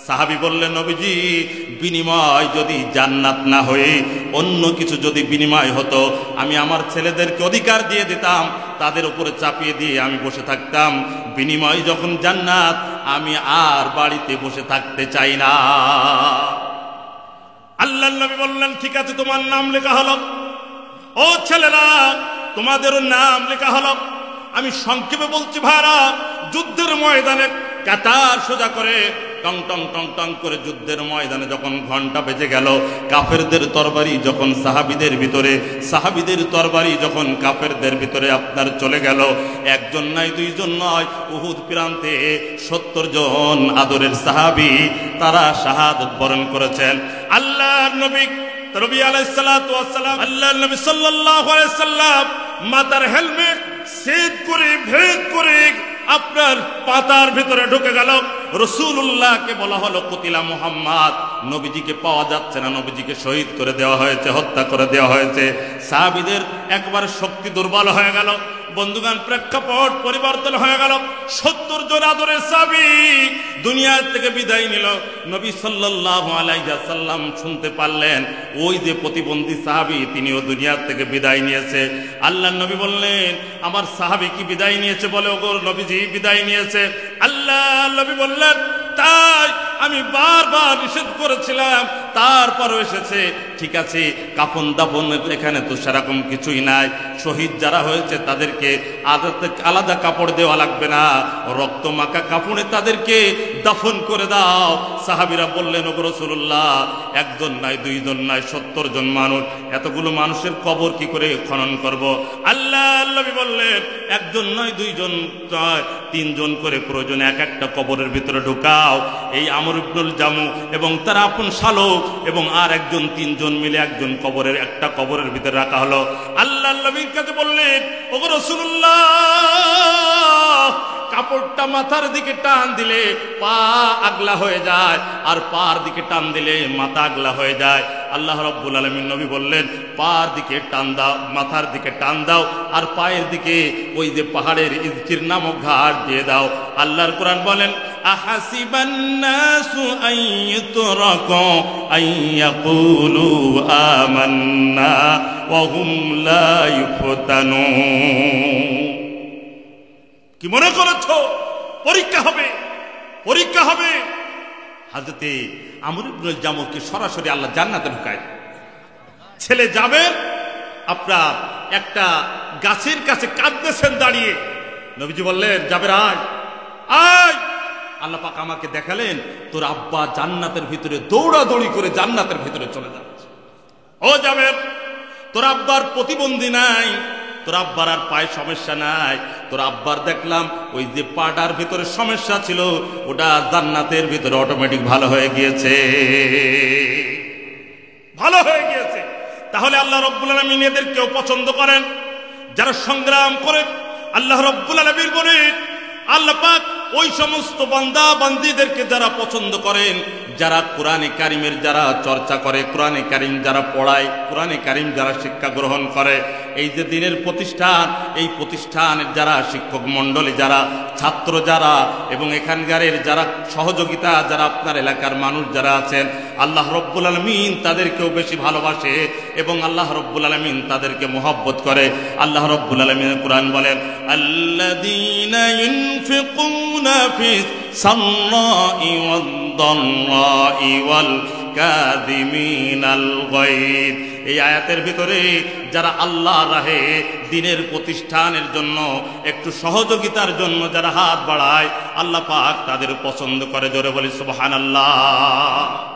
সাহাবী বললেন, নবীজি বিনিময় যদি জান্নাত না হয়ে অন্য কিছু যদি বিনিময় হতো, আমি আমার ছেলেদেরকে অধিকার দিয়ে দিতাম, তাদের উপরে চাপিয়ে দিয়ে আমি বসে থাকতাম। বিনিময় যখন জান্নাত, আমি আর বাড়িতে বসে থাকতে চাই না। আল্লাহর নবী বললেন, ঠিক আছে তোমার নাম লেখা হলো, ও ছেলেরা তোমাদেরও নাম লেখা হলো। আমি সংক্ষেপে বলছি ভাইরা, যুদ্ধের ময়দানে কাতার সোজা করে টং টং টং টং করে যুদ্ধের ময়দানে যখন ঘন্টা বেজে গেল, কাফেরদের তরবারি যখন সাহাবীদের ভিতরে, সাহাবীদের তরবারি যখন কাফেরদের ভিতরে আপনার চলে গেল, একজন নয় দুইজন নয়, উহুদ প্রান্তে 70 জন আদরের সাহাবী তারা শাহাদাত বরণ করেছেন। আল্লাহর নবী আলাইহিস সালাতু ওয়াস সালাম, আল্লাহর নবী সাল্লাল্লাহু আলাইহি সাল্লাম মাথার হেলমেট সেদ করে ভেদ করে আপনার পাতার ভিতরে ঢুকে গেল। রাসূলুল্লাহকে বলা হলো কুতিলা মুহাম্মদ, নবীজিকে পাওয়া যাচ্ছে না, নবীজিকে শহীদ করে দেওয়া হয়েছে, হত্যা করে দেওয়া হয়েছে। সাহাবীদের একবার শক্তি দুর্বল হয়ে গেল। বন্ধুগণ, প্রেক্ষাপট পরিবর্তন হয়ে গেল। 70 জন আদরের সাহাবী দুনিয়া থেকে বিদায় নিল। নবী সাল্লাল্লাহু আলাইহি ওয়াসাল্লাম শুনতে পারলেন ওই যে প্রতিবন্ধী সাহাবী তিনিও দুনিয়া থেকে বিদায় নিয়েছে। আল্লাহর নবী বললেন, আমার সাহাবী কি বিদায় নিয়েছে? বলে, ওগো নবীজি বিদায় নিয়েছে। আল্লাহর নবী বললেন, তাই আমি বারবার নিষেধ করেছিলাম, তারপরও এসেছে। ঠিক আছে, কাফন দাফন এখানে তো সেরকম কিছুই নাই। শহীদ যারা হয়েছে তাদেরকে আলাদা কাপড় দেওয়া লাগবে না, রক্ত মাখা কাপড়ে তাদেরকে দাফন করে দাও। সাহাবীরা বললেন, ওগো রাসূলুল্লাহ, একজন নাই দুইজন নাই 70 জন মানুষ, এতগুলো মানুষের কবর কি করে খনন করব? আল্লাহর নবী বললেন, একজন নয় দুইজন নয় 3 জন করে প্রয়োজনে এক একটা কবরের ভিতরে ঢুকাও। এই আমর ইবনুল জামু এবং তার আপন শালক এবং আর একজন 3 জন মিলে একজন কবরের একটা কবরের ভিতরে রাখা হলো। আল্লাহর নবীর কাছে বললেন, ওগো রাসূলুল্লাহ, কাপড়টা মাথার দিকে টান দিলে পা আগলা হয়ে যায়, আর পার দিকে টান দিলে মাথা আগলা হয়ে যায়। আল্লাহ রাব্বুল আলামিন নবী বললেন, পার দিকে টান দাও, মাথার দিকে টান দাও, আর পায়ের দিকে ওই যে পাহাড়ের ইজকির নামক ঘাট দিয়ে দাও। আল্লাহর কোরআন বলেন, আহাসিবান নাসু আইয়ুতরাকু আইয়াকুলু আমান্না ওয়া হুম লা ইফতানুন। কি মনে করেছো পরীক্ষা হবে? পরীক্ষা হবে। হযরতে আমর ইবনুল জামুকে সরাসরি আল্লাহ জান্নাতে ঢুকায়। ছেলে যাবে, আপনার একটা গাছের কাছে কাঁদতেছেন দাঁড়িয়ে। নবীজি বললেন, জাবের আয় আয়। আল্লাহ পাক আমাকে দেখালেন, তোর আব্বা জান্নাতের ভিতরে দৌড়াদৌড়ি করে জান্নাতের ভিতরে চলে যাচ্ছে। ও জাবের, তোর আব্বার প্রতিবন্ধী নাই, তোর আব্বার আর পায়ে সমস্যা নাই, তোর আব্বার দেখলাম ওই যে পাটার ভিতরে সমস্যা ছিল, ওটা জান্নাতের ভিতরে অটোমেটিক ভালো হয়ে গিয়েছে, ভালো হয়ে গিয়েছে। তাহলে আল্লাহ রাব্বুল আলামিন এদেরকেও পছন্দ করেন, যারা সংগ্রাম করে। আল্লাহ রাব্বুল আলামিন বলেন, আল্লাহ পাক ওই সমস্ত বান্দা বান্দীদেরকে যারা পছন্দ করেন, যারা কোরআনে কারিমের যারা চর্চা করে, কোরআনে কারিম যারা পড়ায়, কোরআনে কারিম যারা শিক্ষা গ্রহণ করে, এই যে দিনের প্রতিষ্ঠান, এই প্রতিষ্ঠানের যারা শিক্ষক মণ্ডলী, যারা ছাত্র যারা এবং এখানকারের যারা সহযোগিতা, যারা আপনার এলাকার মানুষ যারা আছেন, আল্লাহ রব্বুল আলামিন তাদেরকেও বেশি ভালোবাসে এবং আল্লাহ রব্বুল আলামিন তাদেরকে মহব্বত করে। আল্লাহ রব্বুল আলামিন কোরআন বলেন, আল্লাযীনা ইউনফিকুনা ফিস সাররাই ওয়াদ-দাররাই ওয়াল কাযিমিনাল গায়দ। এই আয়াতের ভিতরে যারা আল্লাহর রাহে দ্বীনের প্রতিষ্ঠানের জন্য একটু সহযোগিতার জন্য যারা হাত বাড়ায়, আল্লাহ পাক তাদের পছন্দ করে। জোরে বলি সুবহানাল্লাহ।